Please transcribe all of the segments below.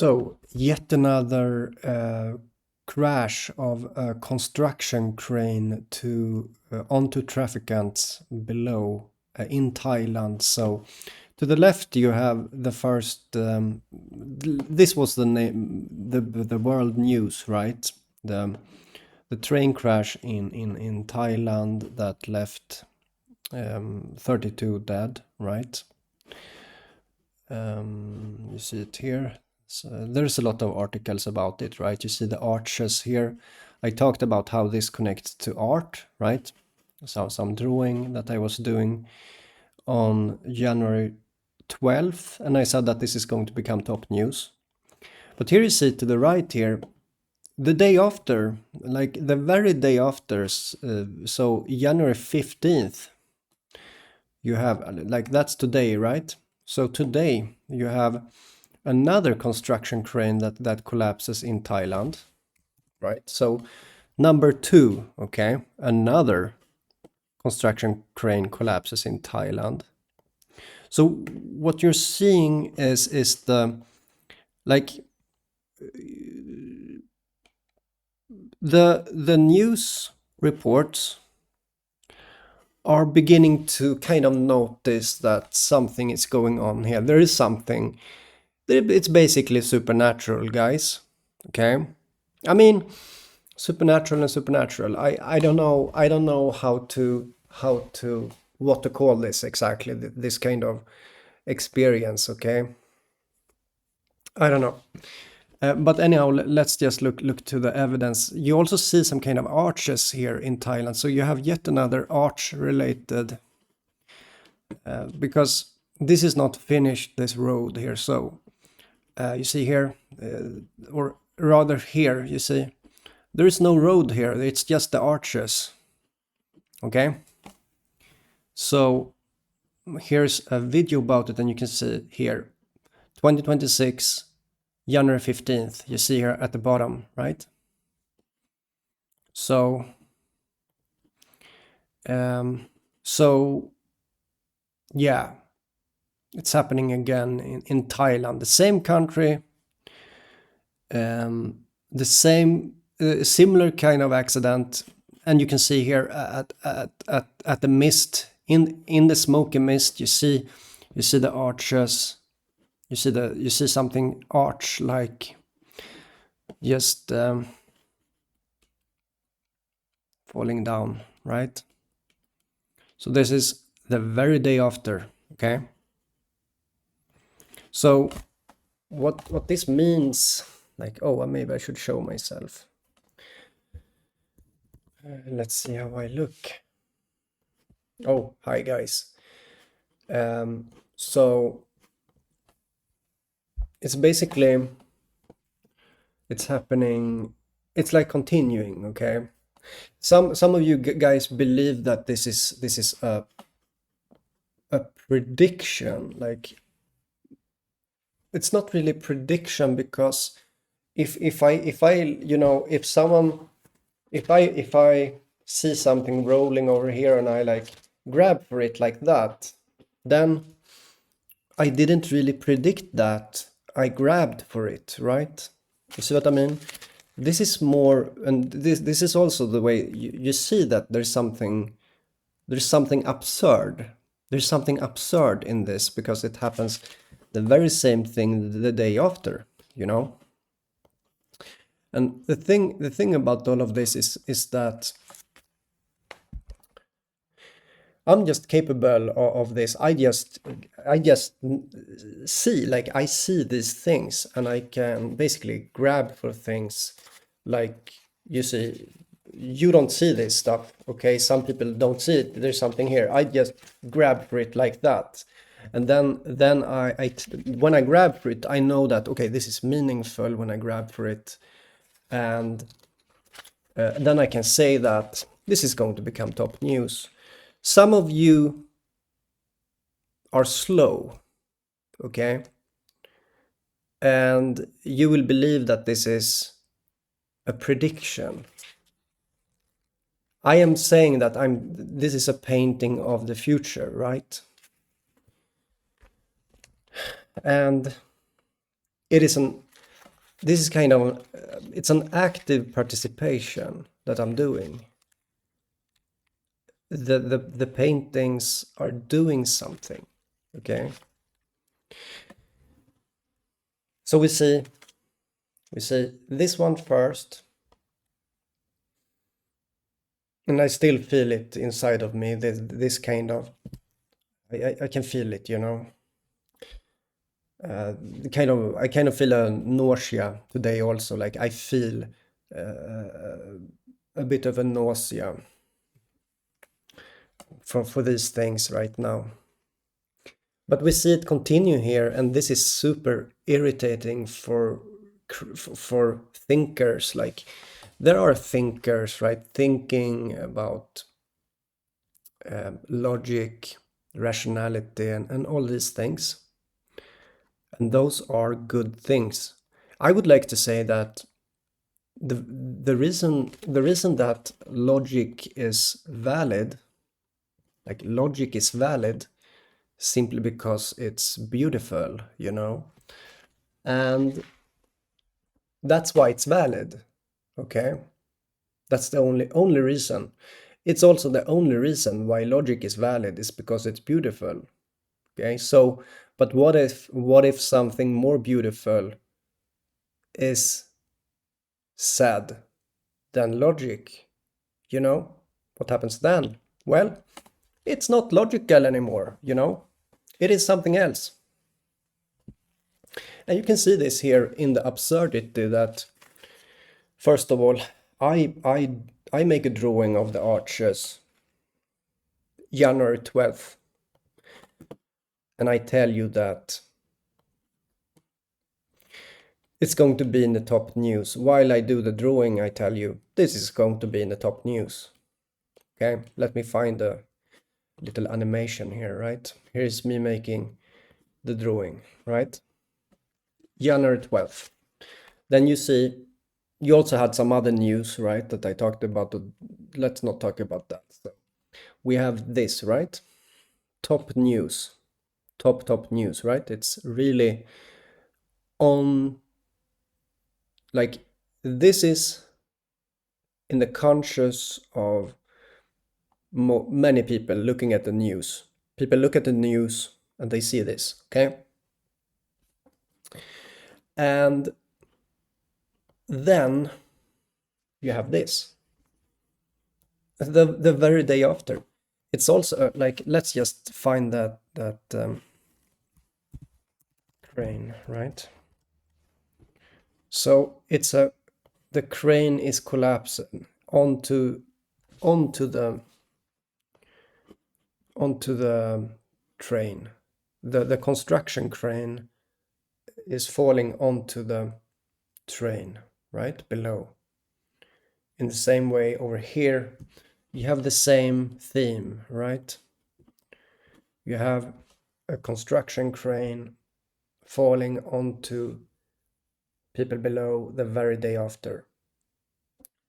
So, yet another crash of a construction crane onto trafficants below in Thailand. So, to the left you have the first. This was the name, the world news, right? The train crash in Thailand that left 32 dead, right? You see it here. So there's a lot of articles about it, right? You see the arches here. I talked about how this connects to art, right? So some drawing that I was doing on January 12th, and I said that this is going to become top news. But here you see to the right here, the day after, like the very day after, so January 15th, you have, like that's today, right? So today you have another construction crane that collapses in Thailand, right? So number 2, okay, another construction crane collapses in Thailand. So what you're seeing is the, like, the news reports are beginning to kind of notice that something is going on here. There is something. It's basically supernatural, guys. Okay, I mean, supernatural and supernatural. I don't know what to call this exactly. This kind of experience. Okay, I don't know. But anyhow, let's just look to the evidence. You also see some kind of arches here in Thailand. So you have yet another arch related, because this is not finished, this road here. So you see here, or rather here, you see, there is no road here. It's just the arches. Okay. So here's a video about it, and you can see here, 2026. January 15th, you see here at the bottom, right? So, yeah, it's happening again in Thailand, the same country, the same similar kind of accident, and you can see here at the mist, in the smoky mist, you see the arches. You see something arch-like, just falling down, right? So this is the very day after, okay? So what this means, like, oh, maybe I should show myself. Let's see how I look. Oh, hi guys. So it's basically, it's happening, it's like continuing, okay? Some of you guys believe that this is a prediction. Like, it's not really prediction, because if I see something rolling over here and I like grab for it like that, then I didn't really predict that. I grabbed for it, right? You see what I mean? This is more, and this is also the way you see that there's something absurd. There's something absurd in this, because it happens the very same thing the day after, you know? And the thing about all of this is that I'm just capable of this. I just see, like, I see these things, and I can basically grab for things. Like, you see, you don't see this stuff, okay? Some people don't see it. There's something here. I just grab for it like that, and then I when I grab for it, I know that, okay, this is meaningful when I grab for it, and then I can say that this is going to become top news. Some of you are slow, okay? And you will believe that this is a prediction. I am saying that this is a painting of the future, right? And it is an this is kind of, it's an active participation that I'm doing. The paintings are doing something, okay? So we see this one first, and I still feel it inside of me, this kind of, I can feel it, you know. I kind of feel a nausea today also, like I feel a bit of a nausea for these things right now. But we see it continue here, and this is super irritating for thinkers. Like, there are thinkers, right, thinking about logic, rationality, and all these things. And those are good things. I would like to say that the reason that logic is valid, like logic is valid, simply because it's beautiful, you know, and that's why it's valid. Okay, that's the only reason. It's also the only reason why logic is valid, is because it's beautiful. Okay, so but what if something more beautiful is said than logic? You know, what happens then? Well, it's not logical anymore, you know, it is something else. And you can see this here in the absurdity that, first of all, I make a drawing of the arches January 12th, and I tell you that it's going to be in the top news. While I do the drawing, I tell you this is going to be in the top news. Okay, let me find a little animation here, right? Here's me making the drawing, right? January 12th. Then you see, you also had some other news, right, that I talked about. Let's not talk about that. So we have this, right? Top news. Top news, right? It's really on, like, this is in the conscious of many people looking at the news. People look at the news and they see this, okay? And then you have this. The very day after. It's also like, let's just find that crane, right? So it's the crane is collapsing onto the train. The construction crane is falling onto the train, right below. In the same way over here, you have the same theme, right? You have a construction crane falling onto people below the very day after.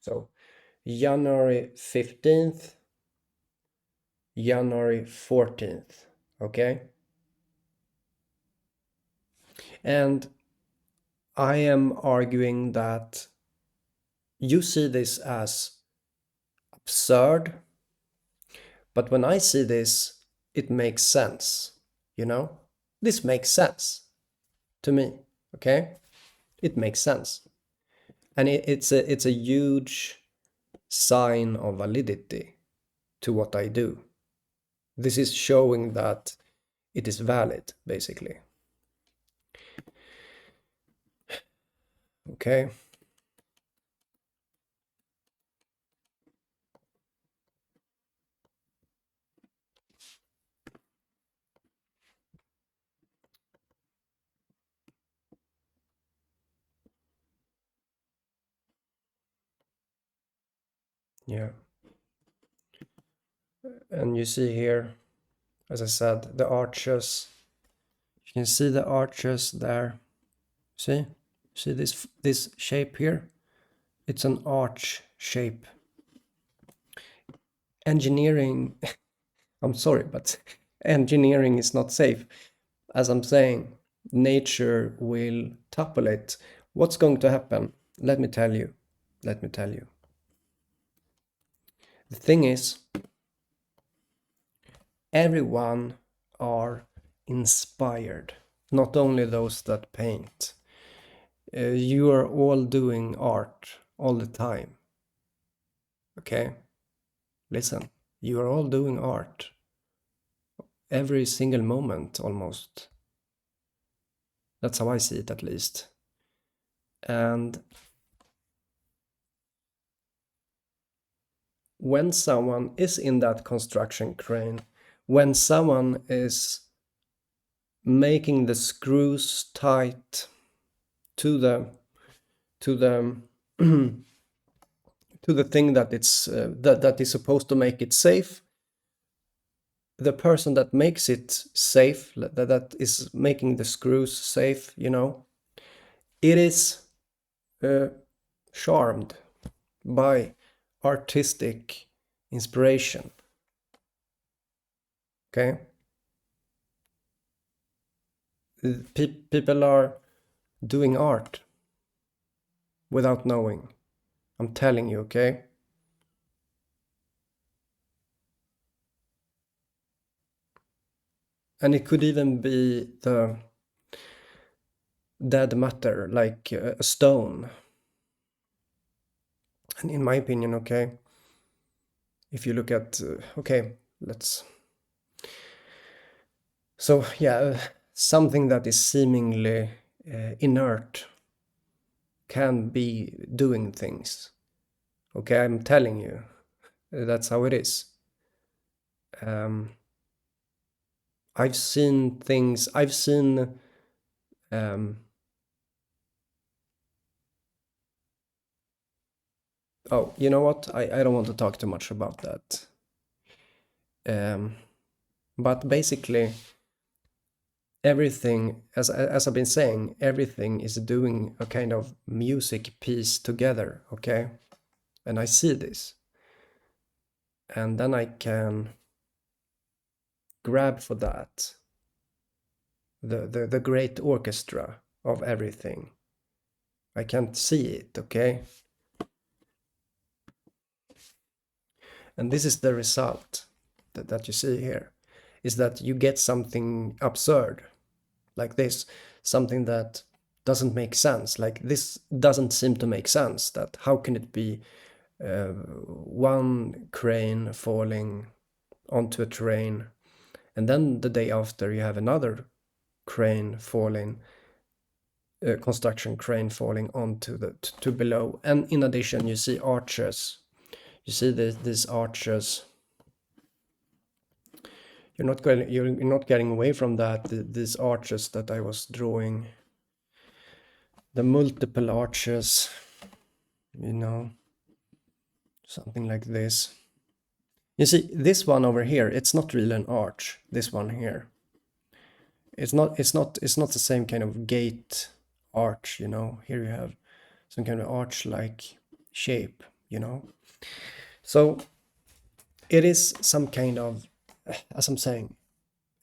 So January 15th, January 14th, okay? And I am arguing that you see this as absurd, but when I see this, it makes sense, you know? This makes sense to me, okay? It makes sense. And it's a huge sign of validity to what I do. This is showing that it is valid, basically. Okay. Yeah. And you see here, as I said, the arches. You can see the arches there. See this shape here? It's an arch shape. Engineering, I'm sorry, but engineering is not safe. As I'm saying, nature will topple it what's going to happen? Let me tell you. The thing is, everyone are inspired, not only those that paint. You are all doing art all the time. Okay? Listen, you are all doing art. Every single moment, almost. That's how I see it, at least. And when someone is in that construction crane, when someone is making the screws tight to the to the thing that it's that is supposed to make it safe, the person that makes it safe, that is making the screws safe, you know, it is charmed by artistic inspiration. Okay? People are doing art without knowing. I'm telling you, okay? And it could even be the dead matter, like a stone. And in my opinion, okay, if you look at, okay, let's... So, yeah, something that is seemingly inert can be doing things. Okay, I'm telling you, that's how it is. I've seen things, oh, you know what? I don't want to talk too much about that. But basically, everything, as I've been saying, everything is doing a kind of music piece together, okay? And I see this. And then I can grab for that, the great orchestra of everything. I can't see it, okay? And this is the result that you see here, is that you get something absurd, like this, something that doesn't make sense, like this doesn't seem to make sense, that how can it be one crane falling onto a train, and then the day after you have another crane falling, construction crane falling onto to below, and in addition you see arches. You see these arches. You're not getting away from that. These arches that I was drawing, the multiple arches, you know, something like this. You see, this one over here, it's not really an arch. This one here, it's not the same kind of gate arch, you know. Here you have some kind of arch-like shape, you know. So it is some kind of, as I'm saying,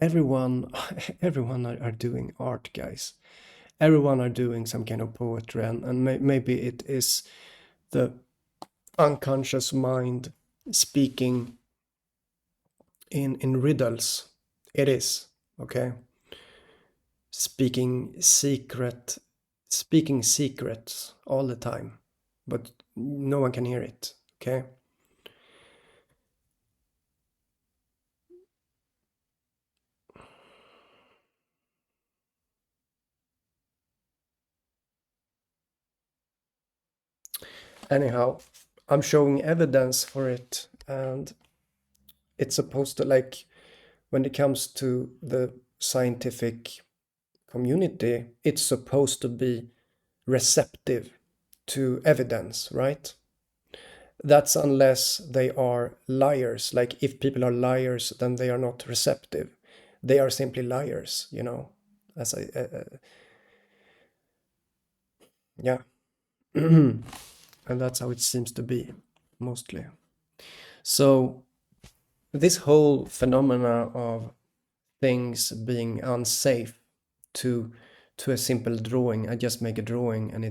everyone are doing art, guys. Everyone are doing some kind of poetry, and maybe it is the unconscious mind speaking in riddles. It is, okay? Speaking secrets all the time, but no one can hear it, okay? Anyhow, I'm showing evidence for it, and it's supposed to, like, when it comes to the scientific community, it's supposed to be receptive to evidence, right? That's unless they are liars. Like, if people are liars, then they are not receptive. They are simply liars, you know, as I, yeah. And that's how it seems to be, mostly. So this whole phenomena of things being unsafe to to a simple drawing. I just make a drawing and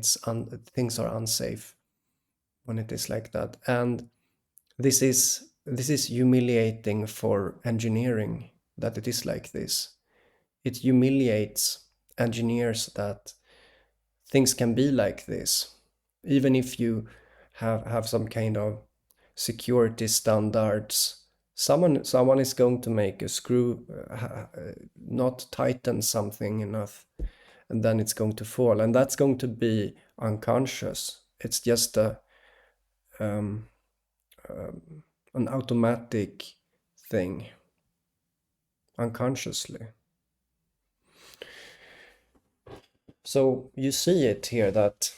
things are unsafe when it is like that. And this is humiliating for engineering that it is like this. It humiliates engineers that things can be like this, even if you have some kind of security standards. Someone is going to make a screw not tighten something enough, and then it's going to fall, and that's going to be unconscious. It's just an automatic thing, unconsciously. So you see it here that,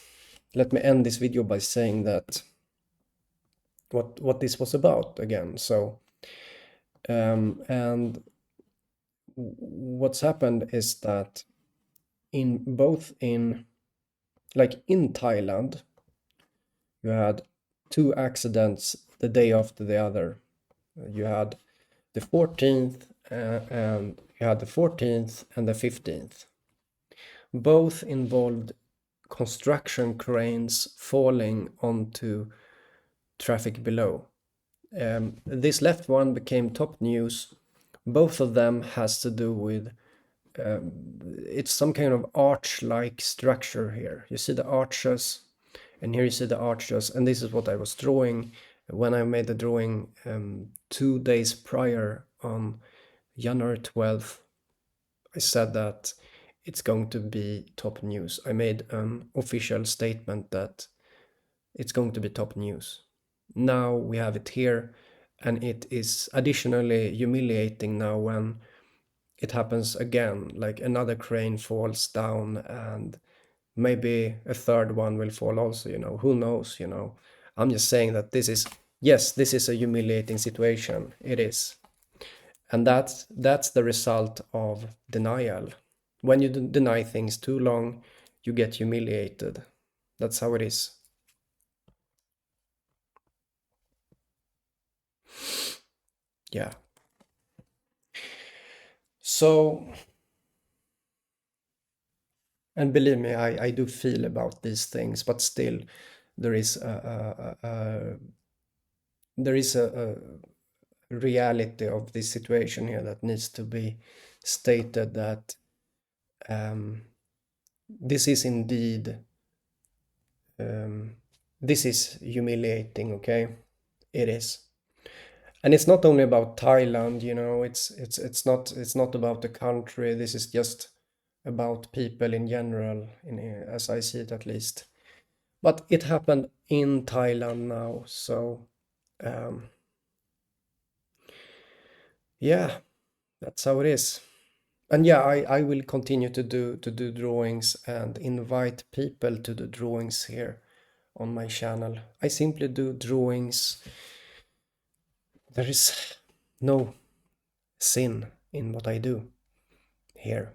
let me end this video by saying that what this was about again. So and what's happened is that in Thailand, you had 2 accidents the day after the other. You had the 14th and you had the 14th and the 15th. Both involved construction cranes falling onto traffic below. This left one became top news. Both of them has to do with it's some kind of arch-like structure here. You see the arches, and here you see the arches, and this is what I was drawing when I made the drawing 2 days prior on January 12th. I said that it's going to be top news. I made an official statement that it's going to be top news. Now we have it here, and it is additionally humiliating now when it happens again, like another crane falls down and maybe a third one will fall also, who knows, I'm just saying that this is a humiliating situation. It is. And that's the result of denial. When you deny things too long, you get humiliated. That's how it is. Yeah. So, and believe me, I do feel about these things, but still there is a reality of this situation here that needs to be stated, that this is indeed this is humiliating, okay? It is. And it's not only about Thailand, it's not about the country. This is just about people in general, as I see it at least. But it happened in Thailand now, so yeah, that's how it is. And yeah, I will continue to do drawings and invite people to do drawings here on my channel. I simply do drawings. There is no sin in what I do here.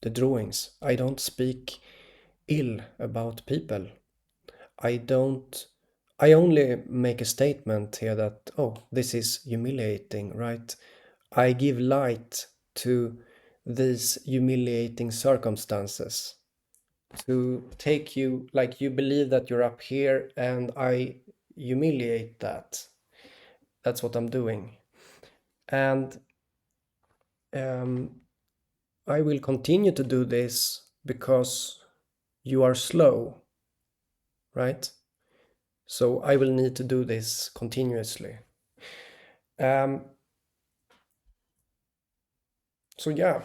The drawings. I don't speak ill about people. I only make a statement here that, oh, this is humiliating, right? I give light to these humiliating circumstances, to take you, like you believe that you're up here, and I humiliate that. That's what I'm doing. And I will continue to do this because you are slow, right? So I will need to do this continuously. So yeah.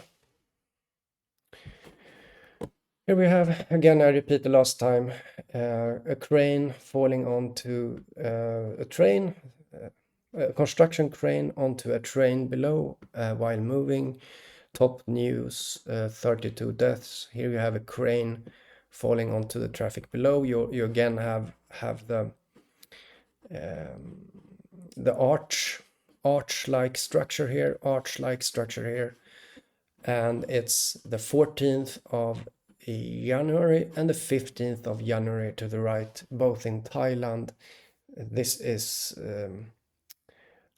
Here we have, again, I repeat the last time, a crane falling onto a train, a construction crane onto a train below while moving. Top news, 32 deaths. Here you have a crane falling onto the traffic below. You again have the arch-like structure here, and it's the 14th of January and the 15th of January to the right, both in Thailand. This is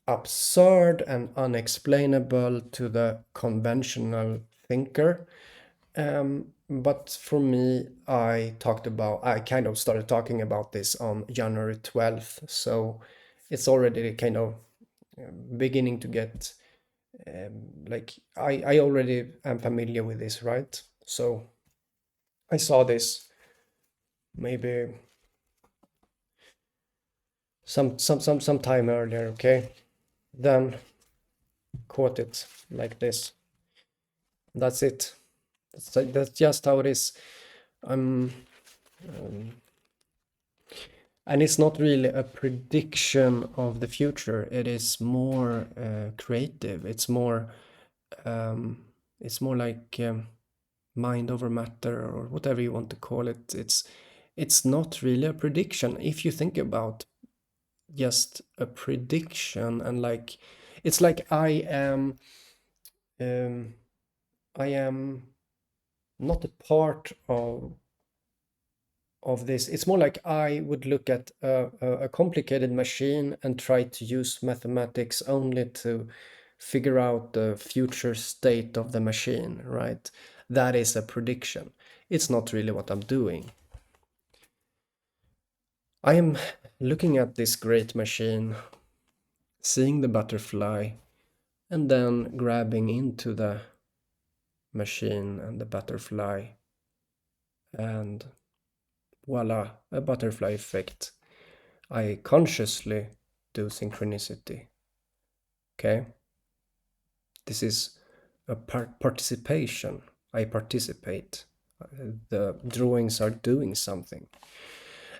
absurd and unexplainable to the conventional thinker, but for me, I kind of started talking about this on January 12th, so it's already kind of beginning to get like I already am familiar with this, right? So I saw this maybe some time earlier, okay? Then caught it like this. That's it. That's just how it is. And it's not really a prediction of the future. It is more creative. It's more like mind over matter, or whatever you want to call it. It's not really a prediction if you think about just a prediction, and like it's like I am not a part of this. It's more like I would look at a complicated machine and try to use mathematics only to figure out the future state of the machine, right? That is a prediction. It's not really what I'm doing. I am looking at this great machine, seeing the butterfly, and then grabbing into the machine and the butterfly, and voila, a butterfly effect. I consciously do synchronicity. Okay? This is a participation. I participate. The drawings are doing something.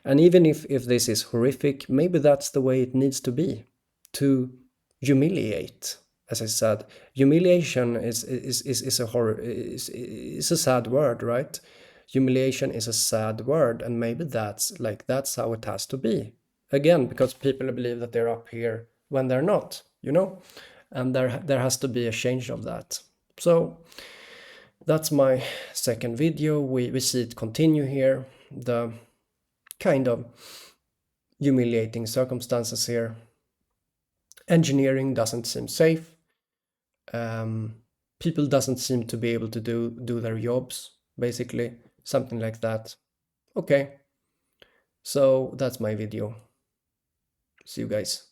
And even if this is horrific, maybe that's the way it needs to be. To humiliate. As I said, humiliation is a sad word, right? Humiliation is a sad word, and maybe that's how it has to be. Again, because people believe that they're up here when they're not, you know? And there has to be a change of that. So that's my second video. We see it continue here. The kind of humiliating circumstances here. Engineering doesn't seem safe. People doesn't seem to be able to do their jobs, basically, something like that. Okay, so that's my video. See you guys.